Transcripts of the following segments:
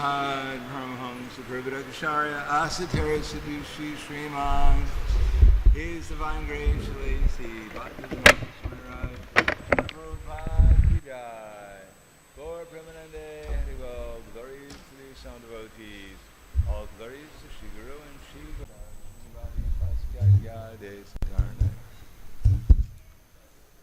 Mahad Paramahamsa Prabhudakasharya Asatara Sadushi Sriman His Divine Grace Lacy Bhakti Maharaj Prabhupada Ki Jai Gaur Premanande Harival glories to the sound devotees, all glories to Shri Guru and Shri Guru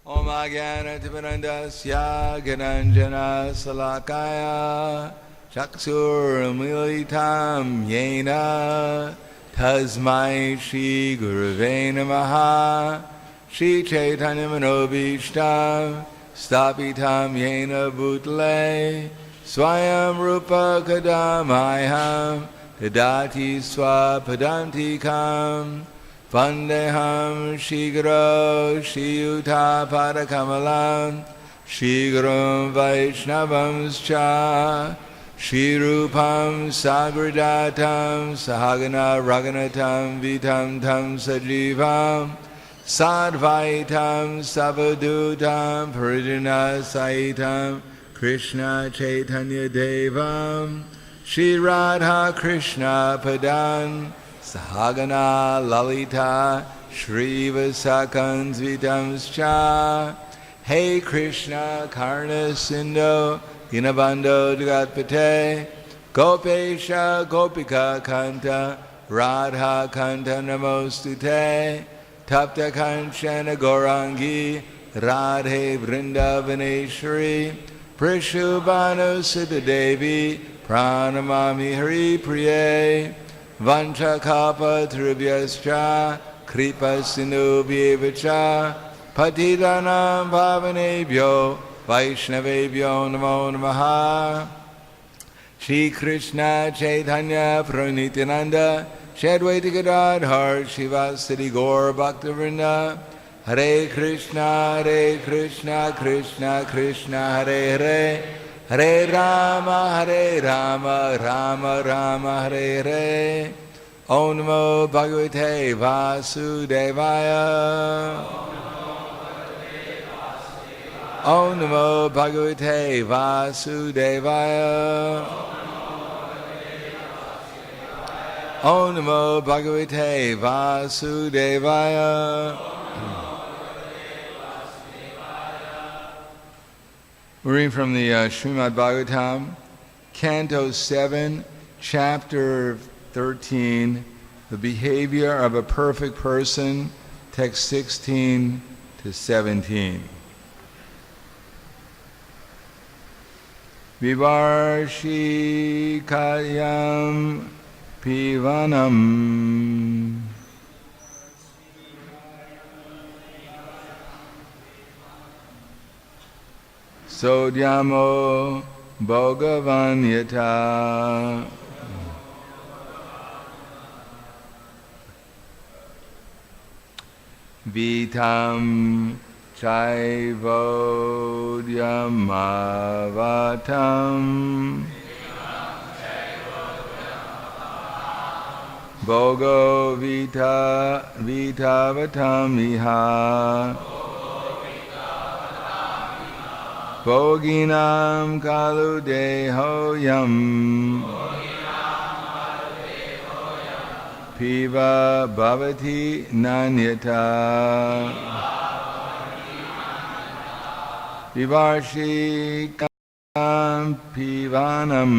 Om Agyanat Vinandasya Gananjana Salakaya Chaksur Militam Yena Tasmai Shri Guruve Namaha Shri Chaitanya Manobishtam Stapitam Yena Bhutale Swayam Rupa Kadamayam Dadati Swapadantikam Vandeham Shigro Shiyuta Padakamalam Shigrum Vaishnavamscha Shirupam Sagradatam Sahagana Raganatam Vitam Tam Sajivam Sadvaitam Savadutam Parijana Saitam Krishna Chaitanya Devam Shri Radha Krishna Padan Sahagana Lalita Shri Vasakans Vitamscha Hey Krishna Karna Sindho Dinabando Jagatpate Gopesha Gopika Kanta Radha Kanta Namostute Tapta Kanchana Gorangi Radhe Vrindavaneshwari Prishubhanu Siddha Devi Pranamami Hari Priye Vancha Kapa Tribhyascha Kripa Sindhu Vyevacha Patidanam Bhavanebhyo Vaishnavebhyo Namo Namaha Shri Krishna Chaitanya Pranityananda Shadvaita Gadadhar Shivasati Gaur Bhaktivinoda Hare Krishna Krishna Krishna Hare Hare Hare Rama Rama Rama Hare Hare Om Namo Bhagavate Vasudevaya Om Namo Bhagavate Vasudevaya Om Namo Bhagavate Vasudevaya. We're reading from the Srimad Bhagavatam, Canto 7, Chapter 13, The Behavior of a Perfect Person, text 16 to 17. Vivarshi Kalyam Pivanam Sodyamo Bhogavanyata Vitam Chaivodyamavatam Bhogo Vitavatam Bhoginam Kalu Dehoyam Piva Bhavati Nanyata Vivarshi Kam Pivanam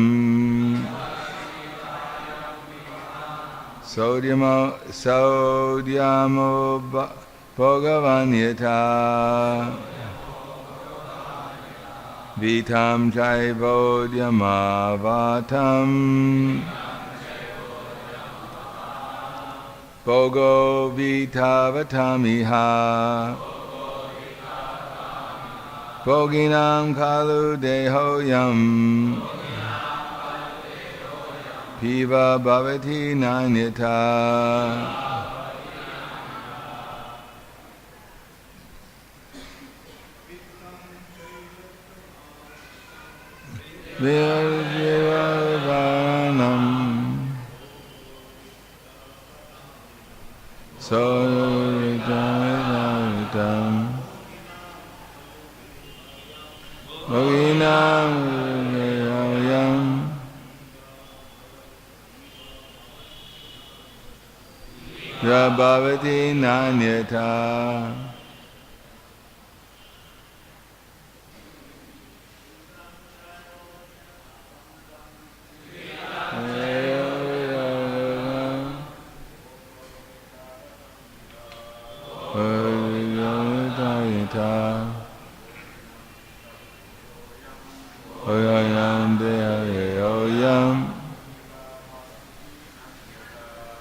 Sodyamo Bhogavanyata Vitam Chaivodyamavatam Bhogo Vitavatamiha Bhoginam Kalu Dehoyam Piva Bhavati Nanyata Virjivavanam Soyam Bhoginam bhavati nanyata.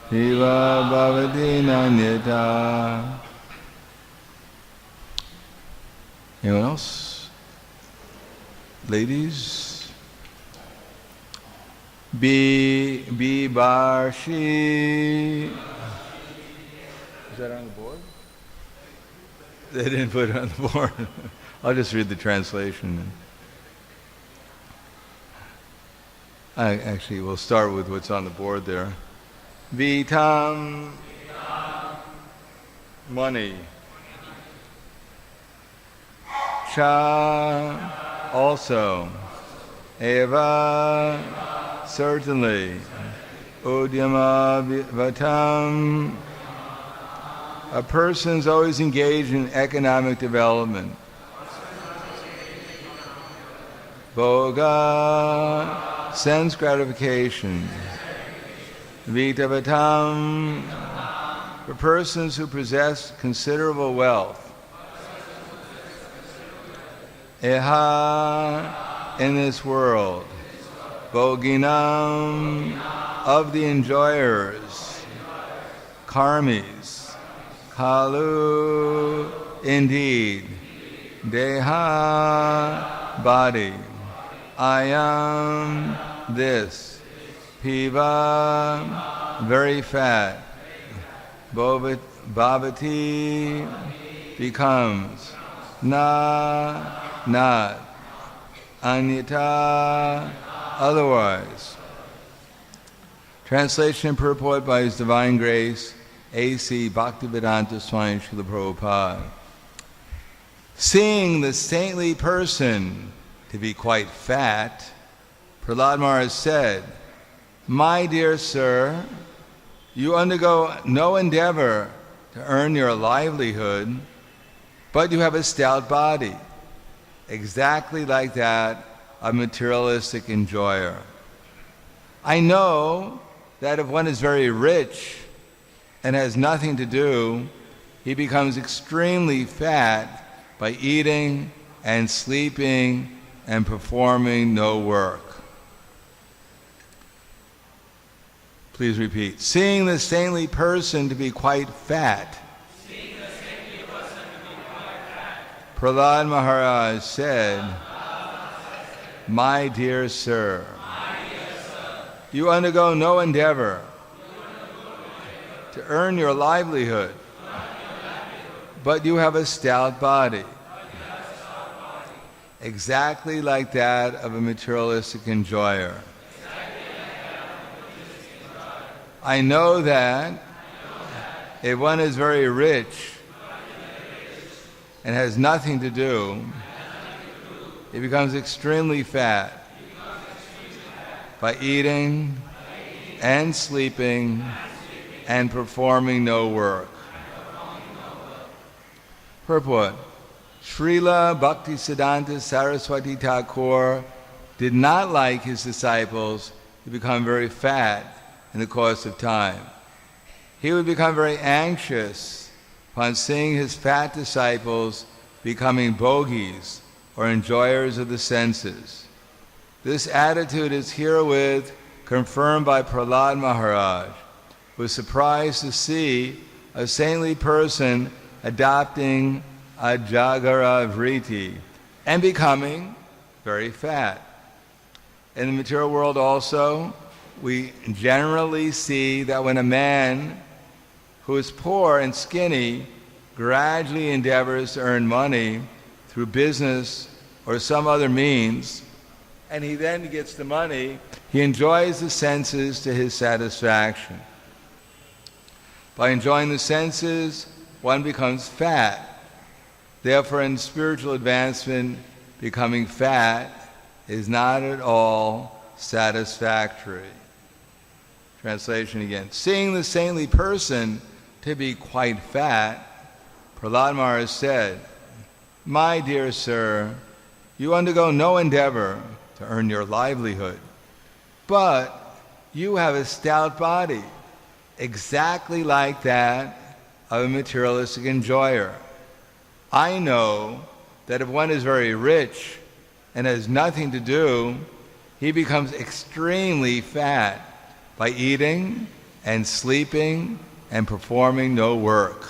Hiva bhavati nanyata. Anyone else? Ladies? Barshi. Is that on the board? They didn't put it on the board. I'll just read the translation. Actually, we'll start with what's on the board there. Vitam, money. Cha, also. Eva, certainly. Udyama vatam, a person's always engaged in economic development. Bhoga, sense gratification. Vitavatam, for persons who possess considerable wealth. Eha, in this world. Bhoginam, of the enjoyers. Karmis. Kalu, indeed. Deha, body. Ayam, this. Piva, very fat. Bhavati, becomes. Na, not. Anyata, otherwise. Translation and purport by His Divine Grace, A.C. Bhaktivedanta Swami Srila Prabhupada. Seeing the saintly person to be quite fat, Prahlad Maharaj said, "My dear sir, you undergo no endeavor to earn your livelihood, but you have a stout body, exactly like that of a materialistic enjoyer. I know that if one is very rich and has nothing to do, he becomes extremely fat by eating and sleeping and performing no work." Please repeat. Seeing the saintly person to be quite fat. Prahlad Maharaj said, "My dear sir, you undergo no endeavor to earn your livelihood, but you have a stout body, exactly like that of a materialistic enjoyer. I know that if one is very rich and has nothing to do, he becomes extremely fat by eating and sleeping and performing no work." Purport. Srila Bhaktisiddhanta Saraswati Thakur did not like his disciples to become very fat in the course of time. He would become very anxious upon seeing his fat disciples becoming bhogis, or enjoyers of the senses. This attitude is herewith confirmed by Prahlad Maharaj, who was surprised to see a saintly person adopting a jagara vriti and becoming very fat. In the material world also, we generally see that when a man who is poor and skinny gradually endeavors to earn money through business or some other means, and he then gets the money, he enjoys the senses to his satisfaction. By enjoying the senses, one becomes fat. Therefore, in spiritual advancement, becoming fat is not at all satisfactory. Translation again. Seeing the saintly person to be quite fat, Prahlad Maharaj said, "My dear sir, you undergo no endeavor to earn your livelihood, but you have a stout body, exactly like that of a materialistic enjoyer. I know that if one is very rich and has nothing to do, he becomes extremely fat by eating and sleeping and performing no work."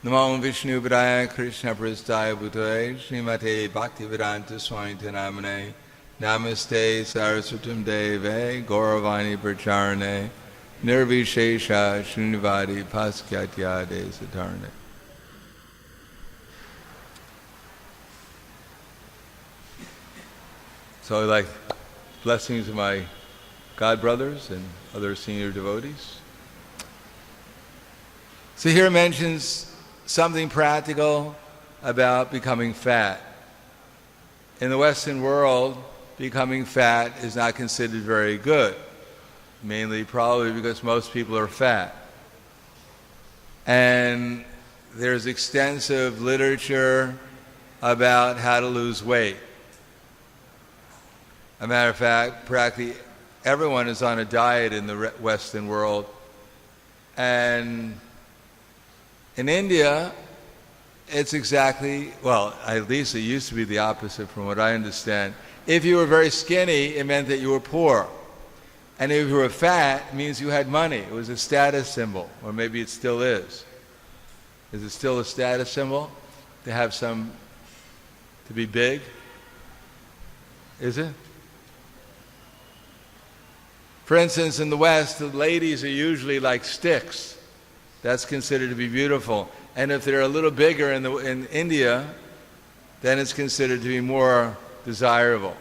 Namo Vishnu Padaya Krishna Prasthaya Bhutale Srimate Bhaktivedanta Swami Namane Namaste Saraswatam Deve Gauravani Pracharane Nirvishesha Srinivadi Paskyatyade Satarne. So I'd like blessings of my God brothers and other senior devotees. So here it mentions something practical about becoming fat. In the Western world, becoming fat is not considered very good, mainly probably because most people are fat. And there's extensive literature about how to lose weight. As a matter of fact, practically everyone is on a diet in the Western world. And in India, it's exactly, well, at least it used to be the opposite from what I understand. If you were very skinny, it meant that you were poor. And if you were fat, it means you had money. It was a status symbol, or maybe it still is. Is it still a status symbol to have to be big? Is it? For instance, in the West, the ladies are usually like sticks. That's considered to be beautiful. And if they're a little bigger in India, then it's considered to be more desirable.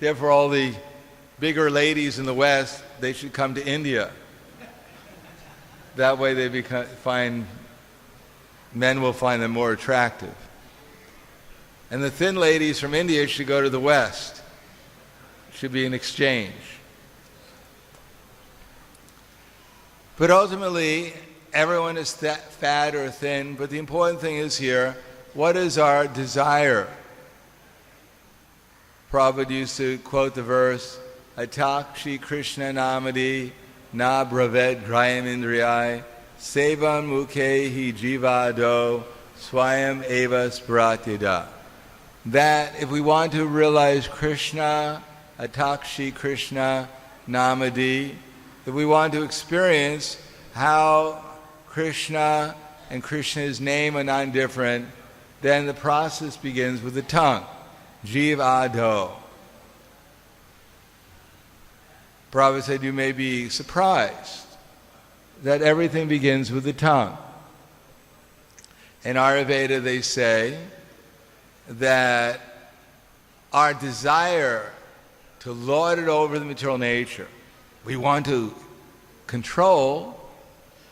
Therefore, all the bigger ladies in the West, they should come to India. That way men will find them more attractive. And the thin ladies from India should go to the West. It should be an exchange. But ultimately, everyone is fat or thin, but the important thing is here, what is our desire? Prabhupada used to quote the verse, Atakshi Krishna Namadi na braved grayamindriyai sevam mukhe jivado swayam eva spratyada. That if we want to realize Krishna, Atakshi Krishna Namadi, if we want to experience how Krishna and Krishna's name are non-different, then the process begins with the tongue. Jivado. Prabhupada said you may be surprised that everything begins with the tongue. In Ayurveda they say that our desire to lord it over the material nature, we want to control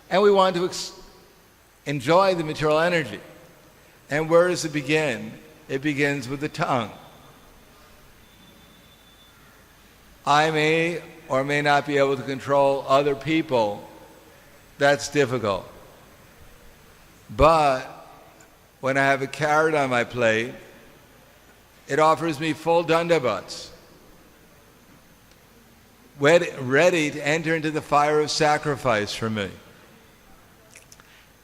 and we want to enjoy the material energy. And where does it begin? It begins with the tongue. I may or may not be able to control other people. That's difficult. But when I have a carrot on my plate, it offers me full dandavats, ready to enter into the fire of sacrifice for me.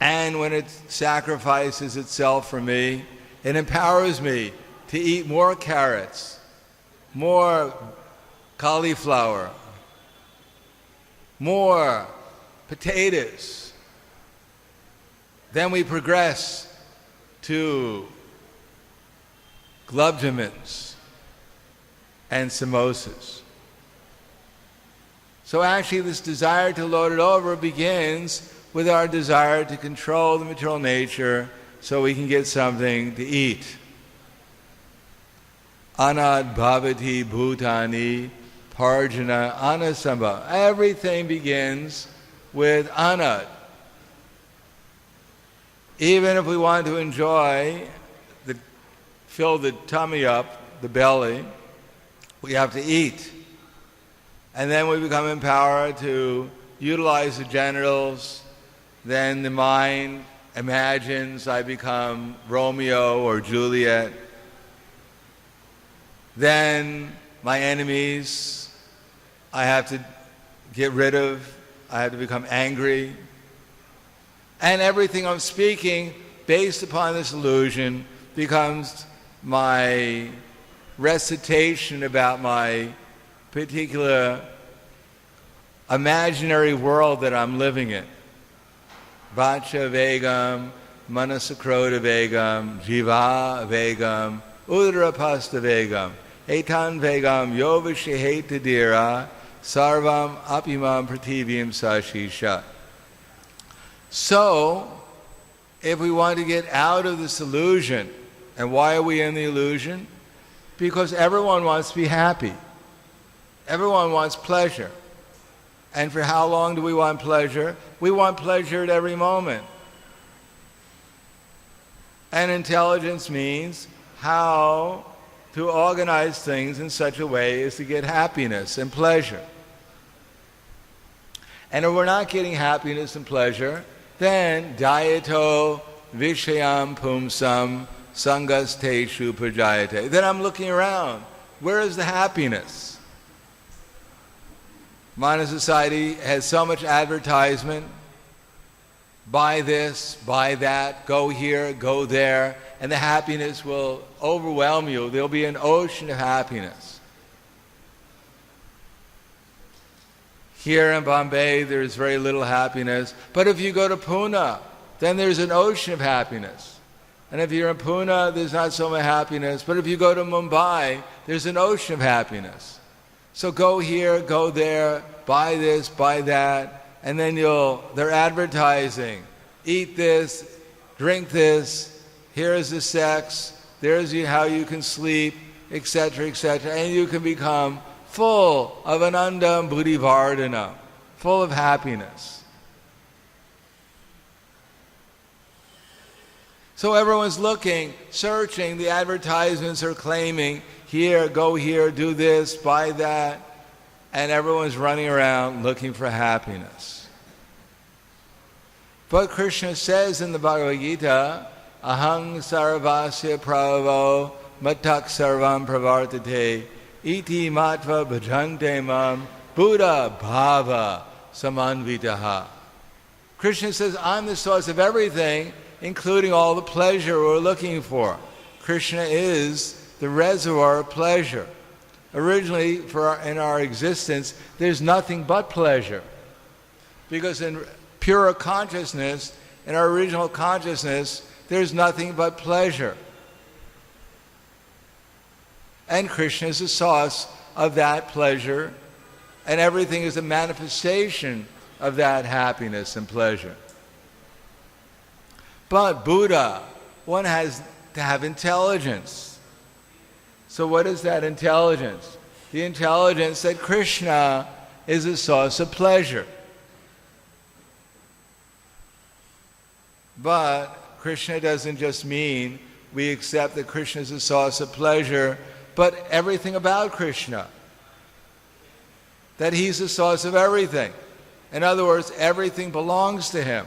And when it sacrifices itself for me, it empowers me to eat more carrots, more cauliflower, more potatoes. Then we progress to gulabjamins and samosas. So actually this desire to load it over begins with our desire to control the material nature so we can get something to eat. Anad bhavati bhutani parjana anasambha. Everything begins with anad. Even if we want to enjoy, fill the tummy up, the belly, we have to eat. And then we become empowered to utilize the genitals, then the mind imagines I become Romeo or Juliet. Then my enemies I have to get rid of. I have to become angry. And everything I'm speaking based upon this illusion becomes my recitation about my particular imaginary world that I'm living in. Vacha vegam, manasakroda vegam, jiva vegam, udarapasta vegam, etan vegam yovashiheta sarvam apimam prativim sashisha. So, if we want to get out of this illusion, and why are we in the illusion? Because everyone wants to be happy. Everyone wants pleasure. And for how long do we want pleasure? We want pleasure at every moment. And intelligence means how to organize things in such a way as to get happiness and pleasure. And if we're not getting happiness and pleasure, then dayato vishayam pumsam sangasteshu prajayate. Then I'm looking around. Where is the happiness? Modern society has so much advertisement. Buy this, buy that, go here, go there, and the happiness will overwhelm you. There'll be an ocean of happiness. Here in Bombay, there's very little happiness. But if you go to Pune, then there's an ocean of happiness. And if you're in Pune, there's not so much happiness. But if you go to Mumbai, there's an ocean of happiness. So go here, go there, buy this, buy that, and then they're advertising. Eat this, drink this, here's the sex, there's how you can sleep, etc., etc. And you can become full of anandam buddhivardhana, full of happiness. So everyone's looking, searching, the advertisements are claiming, here, go here, do this, buy that, and everyone's running around looking for happiness. But Krishna says in the Bhagavad Gita, ahang sarvasya pravo matak sarvam pravartate iti matva bhajante mam buddha bhava samanvitaha. Krishna says, I'm the source of everything, including all the pleasure we're looking for. Krishna is the reservoir of pleasure. Originally, in our existence, there's nothing but pleasure. Because in pure consciousness, in our original consciousness, there's nothing but pleasure. And Krishna is the source of that pleasure, and everything is a manifestation of that happiness and pleasure. But Buddha, one has to have intelligence. So what is that intelligence? The intelligence that Krishna is a source of pleasure. But Krishna doesn't just mean we accept that Krishna is a source of pleasure, but everything about Krishna. That he's the source of everything. In other words, everything belongs to him.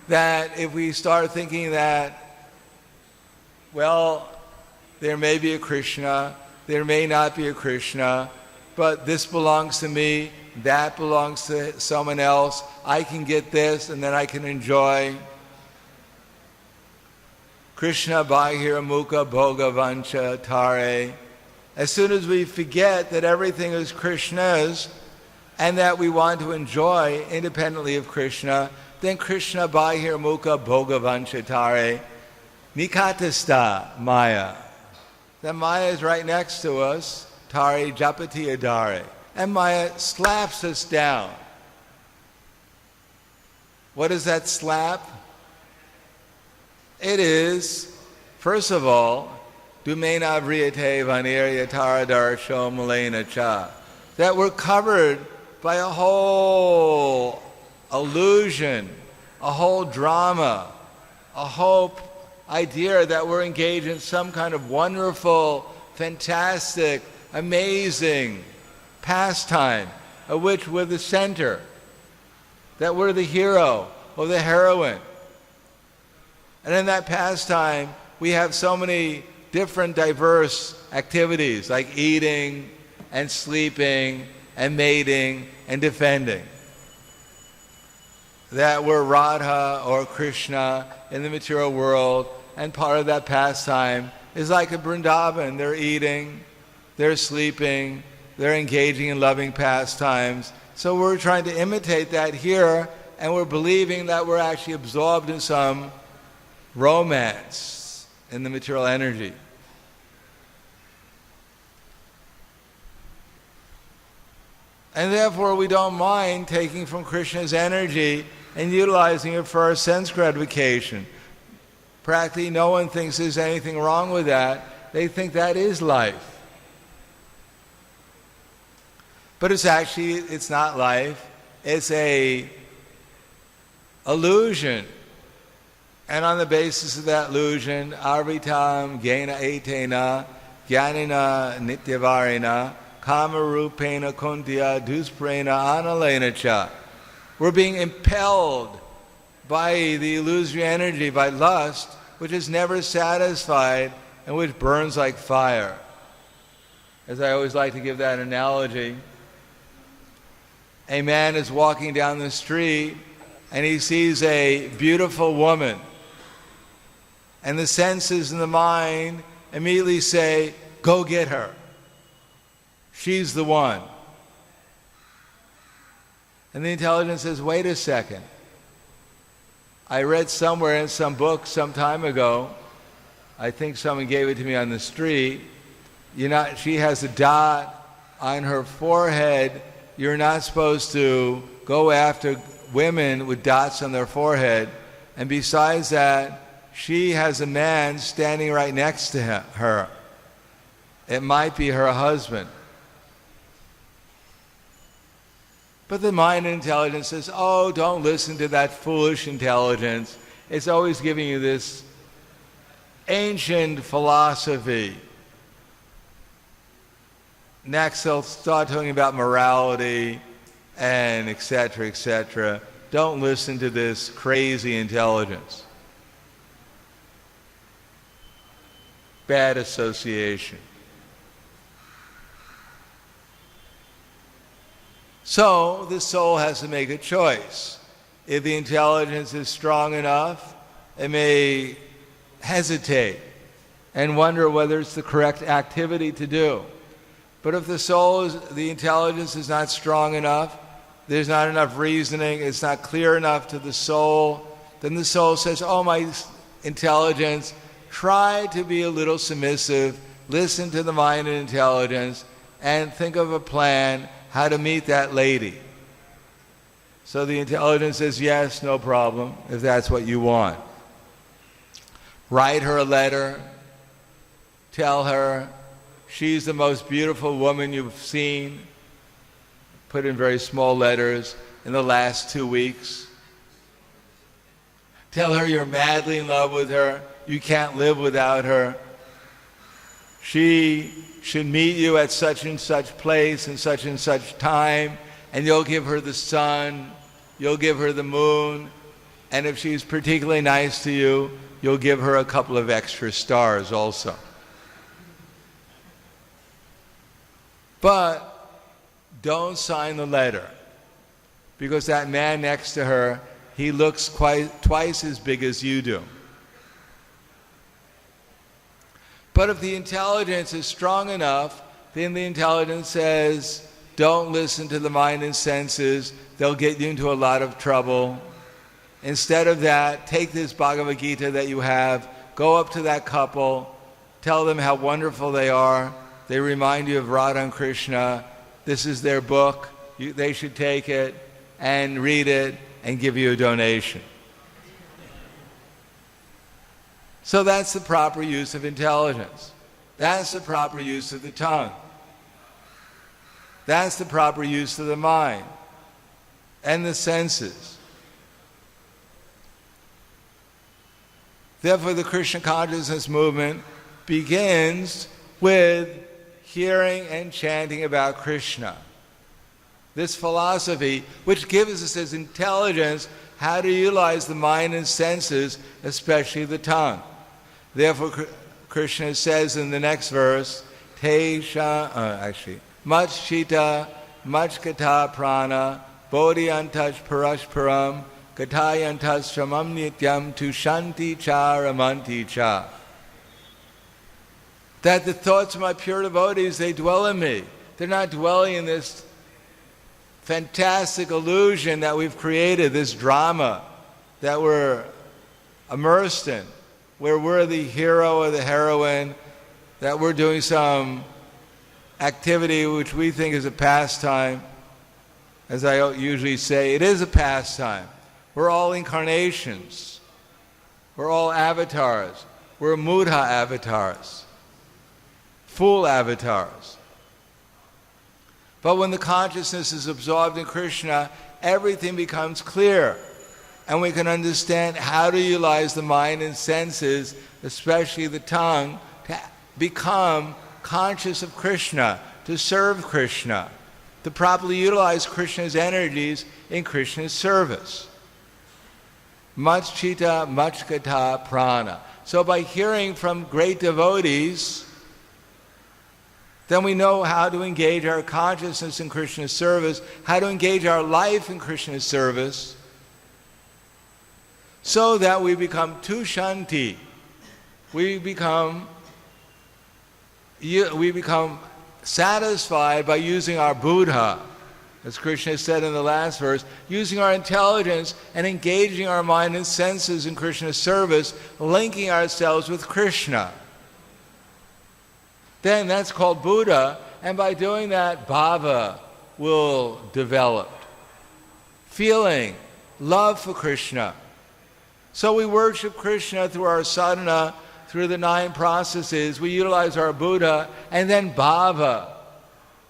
That if we start thinking that, well, there may be a Krishna, there may not be a Krishna, but this belongs to me, that belongs to someone else, I can get this and then I can enjoy. Krishna bahira mukha bhoga vancha tare. As soon as we forget that everything is Krishna's and that we want to enjoy independently of Krishna, then Krishna bahir mukha bhoga vanchatare nikatasta maya. Then Maya is right next to us, tare japati adare. And Maya slaps us down. What is that slap? It is, first of all, dumena vriyate vanirya taradarsho malena cha. That we're covered by a whole illusion, a whole drama, a whole idea that we're engaged in some kind of wonderful fantastic, amazing pastime of which we're the center, that we're the hero or the heroine. And in that pastime, we have so many different diverse activities like eating and sleeping and mating and defending. That we're Radha or Krishna in the material world, and part of that pastime is like a Vrindavan. They're eating, they're sleeping, they're engaging in loving pastimes. So we're trying to imitate that here, and we're believing that we're actually absorbed in some romance in the material energy. And therefore we don't mind taking from Krishna's energy and utilizing it for our sense gratification. Practically no one thinks there's anything wrong with that. They think that is life. But it's not life. It's a illusion. And on the basis of that illusion, arvitam gena etena gyanina nityavarena kamarupena kuntya dusprena analena cha. We're being impelled by the illusory energy, by lust, which is never satisfied and which burns like fire. As I always like to give that analogy, a man is walking down the street and he sees a beautiful woman. And the senses and the mind immediately say, go get her. She's the one. And the intelligence says, wait a second. I read somewhere in some book some time ago, I think someone gave it to me on the street, she has a dot on her forehead. You're not supposed to go after women with dots on their forehead. And besides that, she has a man standing right next to her. It might be her husband. But the mind and intelligence says, oh, don't listen to that foolish intelligence. It's always giving you this ancient philosophy. Next, they'll start talking about morality and etc., etc. Don't listen to this crazy intelligence. Bad association. So the soul has to make a choice. If the intelligence is strong enough, it may hesitate and wonder whether it's the correct activity to do. But if the intelligence is not strong enough, there's not enough reasoning, it's not clear enough to the soul, then the soul says, oh, my intelligence, try to be a little submissive, listen to the mind and intelligence, and think of a plan how to meet that lady. So the intelligence says, yes, no problem, if that's what you want. Write her a letter, tell her she's the most beautiful woman you've seen, put in very small letters, in the last 2 weeks. Tell her you're madly in love with her, you can't live without her. She should meet you at such and such place and such time, and you'll give her the sun, you'll give her the moon, and if she's particularly nice to you, you'll give her a couple of extra stars also. But don't sign the letter, because that man next to her, he looks twice as big as you do. But if the intelligence is strong enough, then the intelligence says, don't listen to the mind and senses, they'll get you into a lot of trouble. Instead of that, take this Bhagavad Gita that you have, go up to that couple, tell them how wonderful they are, they remind you of Radha and Krishna, this is their book, they should take it and read it and give you a donation. So that's the proper use of intelligence. That's the proper use of the tongue. That's the proper use of the mind and the senses. Therefore, the Krishna consciousness movement begins with hearing and chanting about Krishna. This philosophy, which gives us as intelligence how to utilize the mind and senses, especially the tongue. Therefore, Krishna says in the next verse, much chita, much kata prana, bodhyantaj parashparam, katayantas shramam nityam tushanti cha ramanti cha. That the thoughts of my pure devotees, they dwell in me. They're not dwelling in this fantastic illusion that we've created, this drama that we're immersed in, where we're the hero or the heroine, that we're doing some activity which we think is a pastime. As I usually say, it is a pastime. We're all incarnations. We're all avatars. We're mudha avatars. Full avatars. But when the consciousness is absorbed in Krishna, everything becomes clear. And we can understand how to utilize the mind and senses, especially the tongue, to become conscious of Krishna, to serve Krishna, to properly utilize Krishna's energies in Krishna's service. Much chitta, much kata, prana. So by hearing from great devotees, then we know how to engage our consciousness in Krishna's service, how to engage our life in Krishna's service, so that we become tushanti. We become satisfied by using our buddha, as Krishna said in the last verse, using our intelligence and engaging our mind and senses in Krishna's service, linking ourselves with Krishna. Then that's called Buddha, and by doing that, bhava will develop. Feeling, love for Krishna. So we worship Krishna through our sadhana, through the 9 processes. We utilize our Buddha, and then bhava,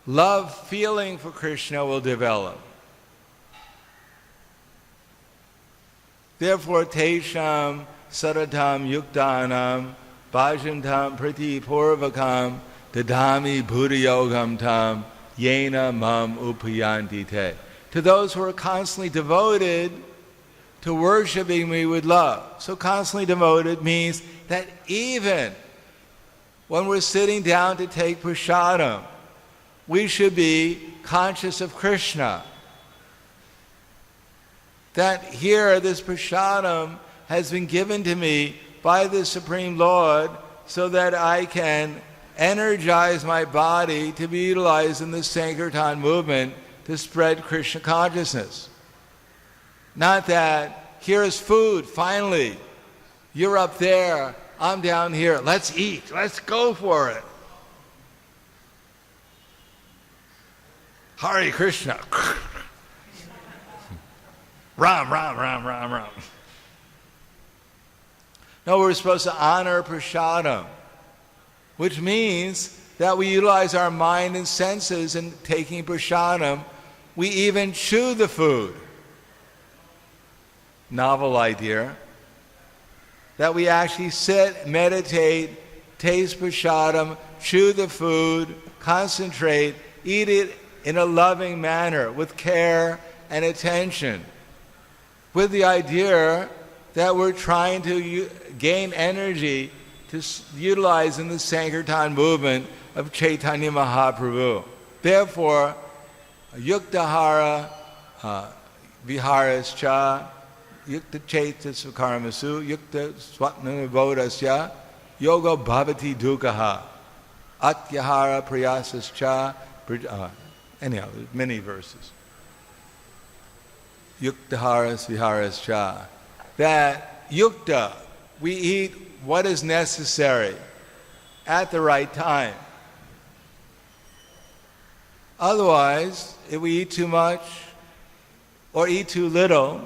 love, feeling for Krishna will develop. Therefore, tesham saratam yuktanam bhajantam priti purvakam dadami buddha yogam tam yena mam upayanti te. To those who are constantly devoted to worshiping me with love. So constantly devoted means that even when we're sitting down to take prasadam, we should be conscious of Krishna. That here, this prasadam has been given to me by the Supreme Lord so that I can energize my body to be utilized in the Sankirtan movement to spread Krishna consciousness. Not that, here's food, finally. You're up there, I'm down here. Let's eat, let's go for it. Hare Krishna. Ram, ram, ram, ram, ram. No, we're supposed to honor prasadam, which means that we utilize our mind and senses in taking prasadam. We even chew the food. Novel idea. That we actually sit, meditate, taste prasadam, chew the food, concentrate, eat it in a loving manner, with care and attention, with the idea that we're trying to gain energy to utilize in the Sankirtan movement of Chaitanya Mahaprabhu. Therefore, yuktahara viharascha, yukta chaita svakaramasu, yukta swapnanavodasya, yoga bhavati dukkha, atyahara prayasascha. Anyhow, many verses. Yuktaharas viharascha. That yukta, we eat what is necessary at the right time. Otherwise, if we eat too much or eat too little,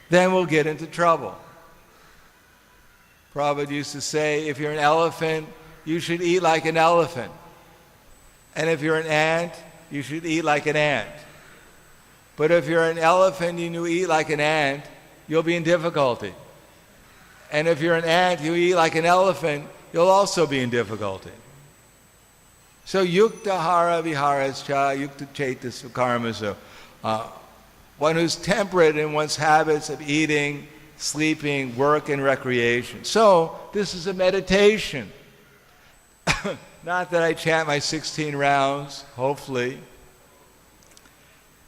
then we'll get into trouble. Prabhupada used to say, if you're an elephant, you should eat like an elephant. And if you're an ant, you should eat like an ant. But if you're an elephant and you eat like an ant, you'll be in difficulty. And if you're an ant, you eat like an elephant, you'll also be in difficulty. So yukta hara viharascha, yukta chetas karmasu. One who's temperate in one's habits of eating, sleeping, work, and recreation. So this is a meditation. Not that I chant my 16 rounds, hopefully.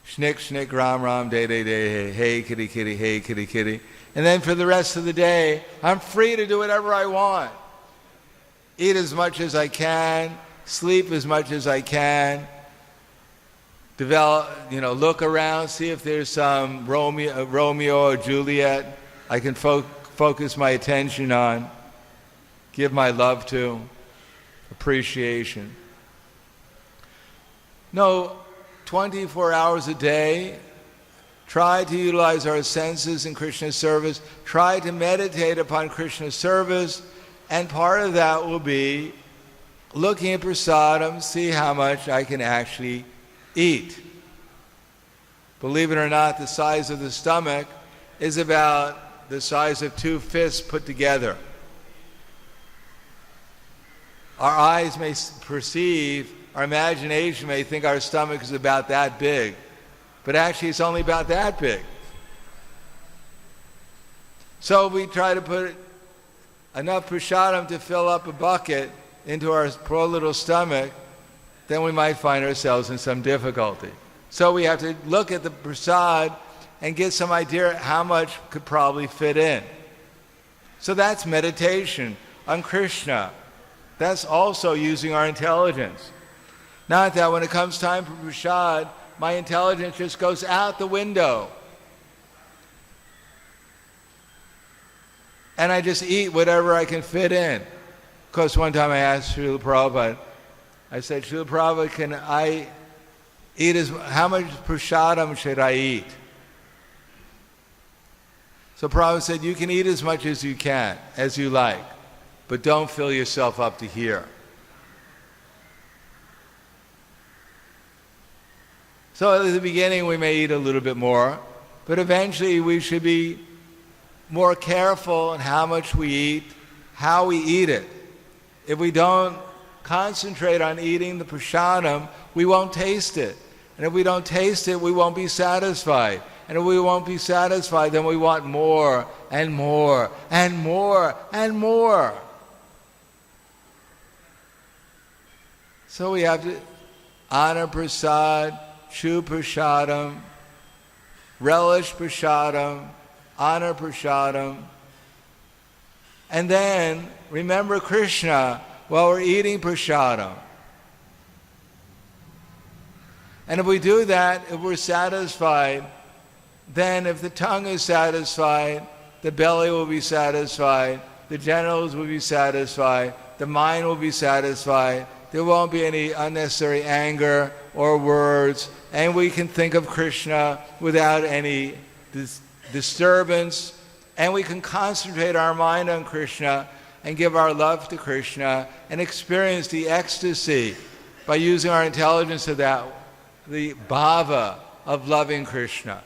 Shnik, shnik, ram, ram, day, day, day, hey, kitty, kitty, hey, kitty, kitty. And then for the rest of the day, I'm free to do whatever I want. Eat as much as I can, sleep as much as I can, develop, look around, see if there's some Romeo or Juliet I can focus my attention on, give my love to, appreciation. No, 24 hours a day, try to utilize our senses in Krishna's service, try to meditate upon Krishna's service, and part of that will be looking at prasadam, see how much I can actually eat. Believe it or not, the size of the stomach is about the size of 2 fists put together. Our eyes may perceive, our imagination may think our stomach is about that big, but actually it's only about that big. So we try to put enough prasadam to fill up a bucket into our poor little stomach, then we might find ourselves in some difficulty. So we have to look at the prasad and get some idea how much could probably fit in. So that's meditation on Krishna. That's also using our intelligence. Not that when it comes time for prasad, my intelligence just goes out the window. And I just eat whatever I can fit in. Of course, one time I asked Srila Prabhupada, I said, Srila Prabhupada, can I eat how much prasadam should I eat? So Prabhupada said, you can eat as much as you can, as you like, but don't fill yourself up to here. So at the beginning we may eat a little bit more, but eventually we should be more careful in how much we eat, how we eat it. If we don't concentrate on eating the prasadam, we won't taste it. And if we don't taste it, we won't be satisfied. And if we won't be satisfied, then we want more and more and more and more. So we have to honor prasad, chew prasadam, relish prasadam, honor prasadam, and then remember Krishna while we're eating prasadam. And if we do that, if we're satisfied, then if the tongue is satisfied, the belly will be satisfied, the genitals will be satisfied, the mind will be satisfied, there won't be any unnecessary anger or words, and we can think of Krishna without any disturbance, and we can concentrate our mind on Krishna and give our love to Krishna and experience the ecstasy by using our intelligence to that, the bhava of loving Krishna.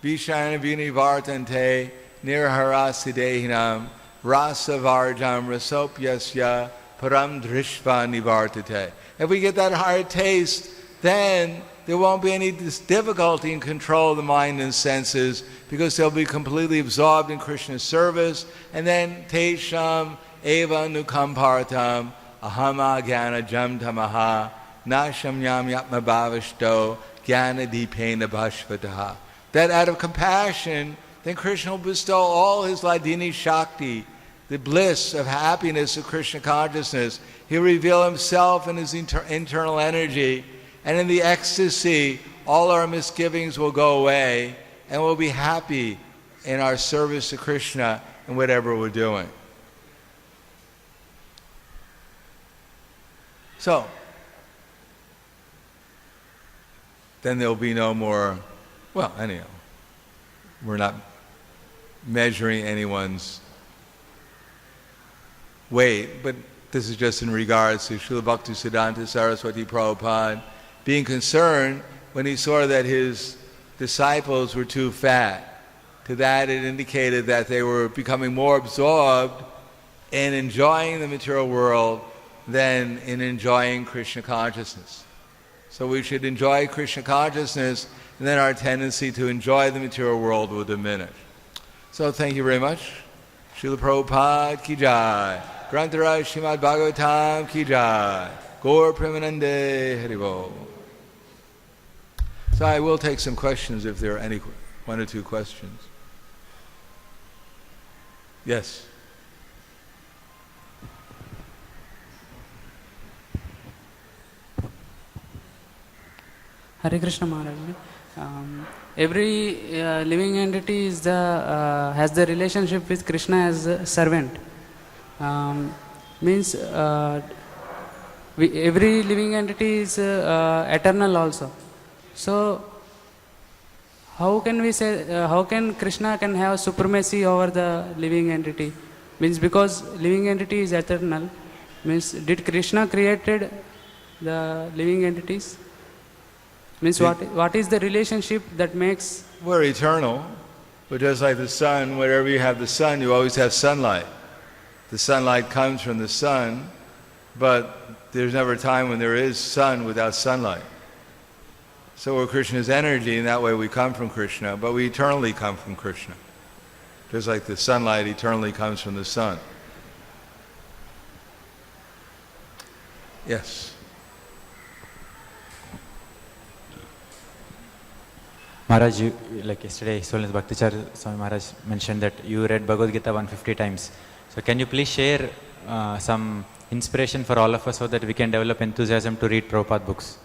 Vishana vinivartante nirharasidehinam rasavarjam rasopyasya param drishva nivartate. If we get that hard taste, then there won't be any difficulty in control of the mind and senses, because they'll be completely absorbed in Krishna's service. And then tesham eva nukampartam ahama jnana jam tamaha nasham yam yatma bhavashto jnana dipena bhashvataha. That out of compassion, then Krishna will bestow all his Ladini Shakti, the bliss of happiness of Krishna consciousness. He'll reveal himself and his internal energy, and in the ecstasy, all our misgivings will go away, and we'll be happy in our service to Krishna and whatever we're doing. So, then there'll be no more, well, anyhow, we're not measuring anyone's weight, but this is just in regards to Srila Bhaktisiddhanta Saraswati Prabhupada being concerned when he saw that his disciples were too fat. To that it indicated that they were becoming more absorbed in enjoying the material world than in enjoying Krishna consciousness. So we should enjoy Krishna consciousness, and then our tendency to enjoy the material world will diminish. So thank you very much. Srila Prabhupada ki jai. Grantaraj Srimad Bhagavatam ki jai. Gaur Premanande Haribol. So I will take some questions if there are any, one or two questions. Yes. Hare Krishna Maharaj. Every living entity is has the relationship with Krishna as a servant. Means every living entity is eternal also. So how can we say, how can Krishna can have supremacy over the living entity? Means because living entity is eternal. Means did Krishna created the living entities? Means what is the relationship that makes? We're eternal, but just like the sun, wherever you have the sun, you always have sunlight. The sunlight comes from the sun, but there's never a time when there is sun without sunlight. So we're Krishna's energy, and that way we come from Krishna, but we eternally come from Krishna. Just like the sunlight eternally comes from the sun. Yes. Maharaj, like yesterday, His Holiness Bhaktichar Swami Maharaj mentioned that you read Bhagavad Gita 150 times. So can you please share some inspiration for all of us so that we can develop enthusiasm to read Prabhupada books?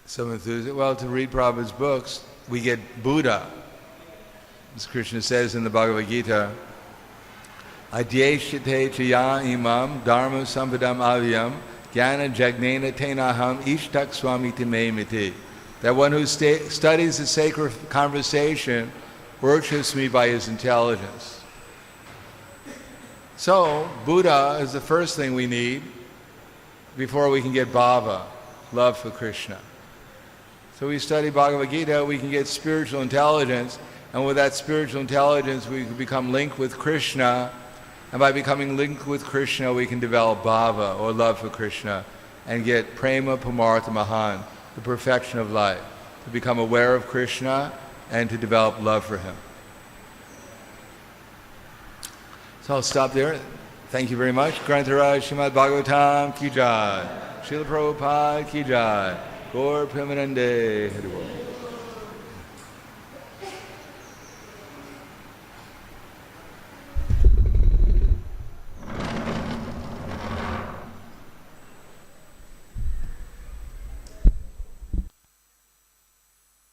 Some enthusiasm. Well, to read Prabhupada's books, we get Buddha. As Krishna says in the Bhagavad Gita, Adyeshite chaya imam dharma sampadam avyam Jnana jagnena tenaham ishtak swamiti me miti. That one who studies the sacred conversation worships me by his intelligence. So, Buddha is the first thing we need before we can get bhava, love for Krishna. So we study Bhagavad Gita, we can get spiritual intelligence, and with that spiritual intelligence we can become linked with Krishna. And by becoming linked with Krishna, we can develop bhava, or love for Krishna, and get prema pamartha mahan, the perfection of life, to become aware of Krishna and to develop love for him. So I'll stop there. Thank you very much. Grantaraj Srimad Bhagavatam ki jai. Srila Prabhupada ki jai. Gaur Premanande Haribol.